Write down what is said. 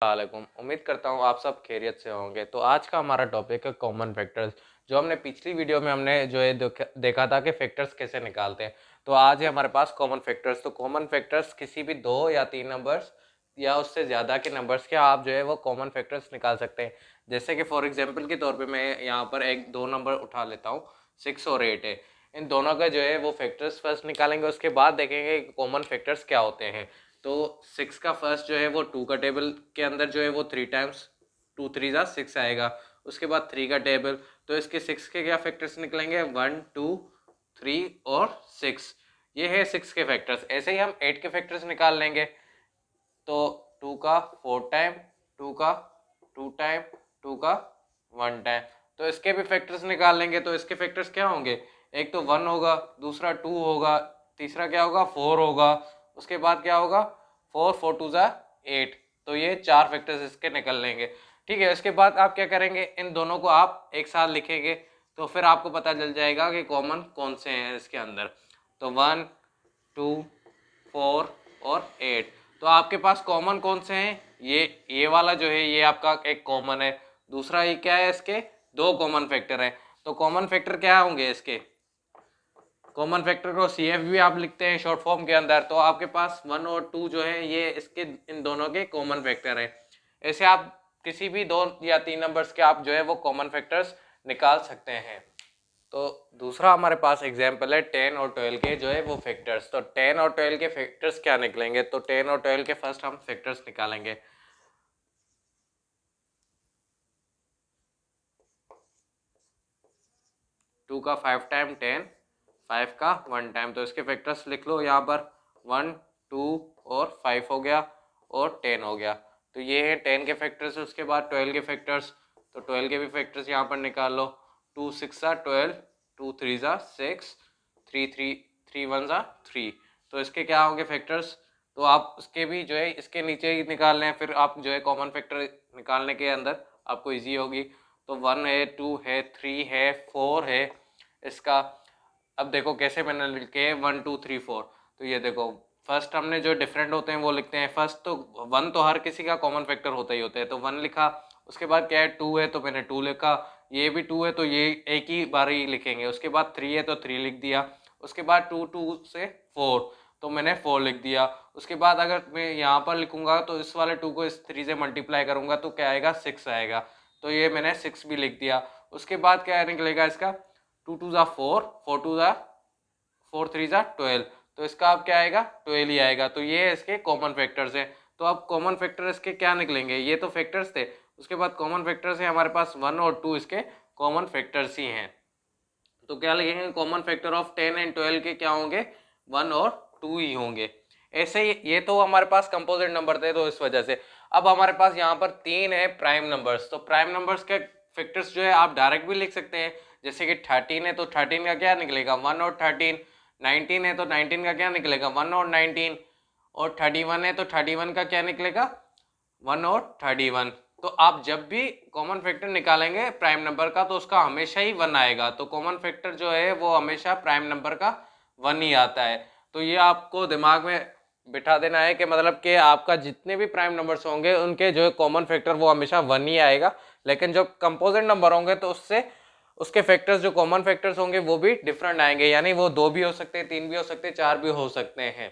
वालेकुम। उम्मीद करता हूँ आप सब खैरियत से होंगे। तो आज का हमारा टॉपिक है कॉमन फैक्टर्स। जो हमने पिछली वीडियो में हमने जो है देखा था कि फैक्टर्स कैसे निकालते हैं। तो आज है हमारे पास कॉमन फैक्टर्स। तो कॉमन फैक्टर्स किसी भी 2 या 3 नंबर्स या उससे ज़्यादा के नंबर्स के आप जो है वो कॉमन फैक्टर्स निकाल सकते हैं। जैसे कि फॉर एग्जांपल के तौर पे मैं यहाँ पर एक 2 नंबर उठा लेता हूँ, 6 और 8 है। इन दोनों का जो है वो फैक्टर्स फर्स्ट निकालेंगे, उसके बाद देखेंगे कॉमन फैक्टर्स क्या होते हैं। तो 6 का फर्स्ट जो है वो 2 का टेबल के अंदर जो है वो 3 टाइम्स 2 3 जा 6 आएगा। उसके बाद 3 का टेबल, तो इसके 6 के क्या फैक्टर्स निकलेंगे, 1 2 3 और 6। ये है 6 के फैक्टर्स। ऐसे ही हम 8 के फैक्टर्स निकाल लेंगे। तो 2 का 4 टाइम, 2 का 2 टाइम, 2 का 1 टाइम, तो इसके भी फैक्टर्स निकाल लेंगे। तो इसके फैक्टर्स क्या होंगे, एक तो 1 होगा, दूसरा 2 होगा, तीसरा क्या होगा 4 होगा, उसके बाद क्या होगा 4 4 2 जा 8। तो ये 4 फैक्टर्स इसके निकल लेंगे। ठीक है, इसके बाद आप क्या करेंगे, इन दोनों को आप एक साथ लिखेंगे तो फिर आपको पता चल जाएगा कि कॉमन कौन से हैं इसके अंदर। तो 1 2 4 और 8। तो आपके पास कॉमन कौन से हैं, ये वाला जो है ये आपका एक कॉमन है। दूसरा ये क्या है, इसके 2 कॉमन फैक्टर है। तो कॉमन फैक्टर क्या होंगे इसके, कॉमन फैक्टर को CF भी आप लिखते हैं शॉर्ट फॉर्म के अंदर। तो आपके पास 1 और 2 जो है ये इसके इन दोनों के कॉमन फैक्टर है। ऐसे आप किसी भी 2 या 3 नंबर्स के आप जो है वो कॉमन फैक्टर्स निकाल सकते हैं। तो दूसरा हमारे पास एग्जाम्पल है 10 और 12 के जो है वो फैक्टर्स। तो 10 और 12 के फैक्टर्स क्या निकलेंगे, तो 10 और 12 के फर्स्ट हम फैक्टर्स निकालेंगे। 2 का 5 टाइम 10, 5 का 1 टाइम, तो इसके फैक्टर्स लिख लो यहाँ पर, 1 2 और 5 हो गया और 10 हो गया। तो ये है 10 के फैक्टर्स। उसके बाद 12 के फैक्टर्स, तो 12 के भी फैक्टर्स यहाँ पर निकाल लो। 2 6 जा 12, 2 3 जा 6, 3 1 जा 3। तो इसके क्या होंगे फैक्टर्स, तो आप उसके भी जो है इसके नीचे ही निकाल लें, फिर आप जो है कॉमन फैक्टर निकालने के अंदर आपको ईजी होगी। तो 1 है, 2 है, 3 है, 4 है इसका। अब देखो कैसे मैंने लिखे 1 2 3 4। तो ये देखो फर्स्ट हमने जो डिफरेंट होते हैं वो लिखते हैं। फर्स्ट तो 1 तो हर किसी का कॉमन फैक्टर होता ही होता है, तो 1 लिखा। उसके बाद क्या है 2 है तो मैंने 2 लिखा, ये भी 2 है तो ये एक ही बार ही लिखेंगे। उसके बाद 3 है तो 3 लिख दिया। उसके बाद 2 2 से 4, तो मैंने 4 लिख दिया। उसके बाद अगर मैं यहाँ पर लिखूंगा तो इस वाले 2 को इस 3 से मल्टीप्लाई करूंगा तो क्या आएगा 6 आएगा। तो ये मैंने 6 भी लिख दिया। उसके बाद क्या निकलेगा इसका, 2 2 जा 4, 4 2 जा 4 3 जा 12। तो इसका अब क्या आएगा 12 ही आएगा। तो ये इसके कॉमन फैक्टर्स हैं। तो अब कॉमन फैक्टर इसके क्या निकलेंगे, ये तो फैक्टर्स थे। उसके बाद कॉमन फैक्टर्स हैं हमारे पास 1 और 2, इसके कॉमन फैक्टर्स ही हैं। तो क्या लिखेंगे, कॉमन फैक्टर ऑफ 10 एंड 12 के क्या होंगे, 1 और 2 ही होंगे। ऐसे ही ये तो हमारे पास कंपोजिट नंबर थे तो इस वजह से। अब हमारे पास यहाँ पर 3 है प्राइम नंबर्स। तो प्राइम नंबर्स के फैक्टर्स जो है आप डायरेक्ट भी लिख सकते हैं। जैसे कि 13 है तो 13 का क्या निकलेगा 1 और 13। 19 है तो 19 का क्या निकलेगा 1 और 19। और 31 है तो 31 का क्या निकलेगा 1 और 31। तो आप जब भी कॉमन फैक्टर निकालेंगे प्राइम नंबर का तो उसका हमेशा ही 1 आएगा। तो कॉमन फैक्टर जो है वो हमेशा प्राइम नंबर का 1 ही आता है। तो ये आपको दिमाग में बिठा देना है कि मतलब कि आपका जितने भी प्राइम नंबर्स होंगे उनके जो है कॉमन फैक्टर वो हमेशा 1 ही आएगा। लेकिन जो कंपोजिट नंबर होंगे तो उससे उसके फैक्टर्स जो कॉमन फैक्टर्स होंगे वो भी डिफरेंट आएंगे, यानी वो 2 भी हो सकते हैं, 3 भी हो सकते हैं, 4 भी हो सकते हैं।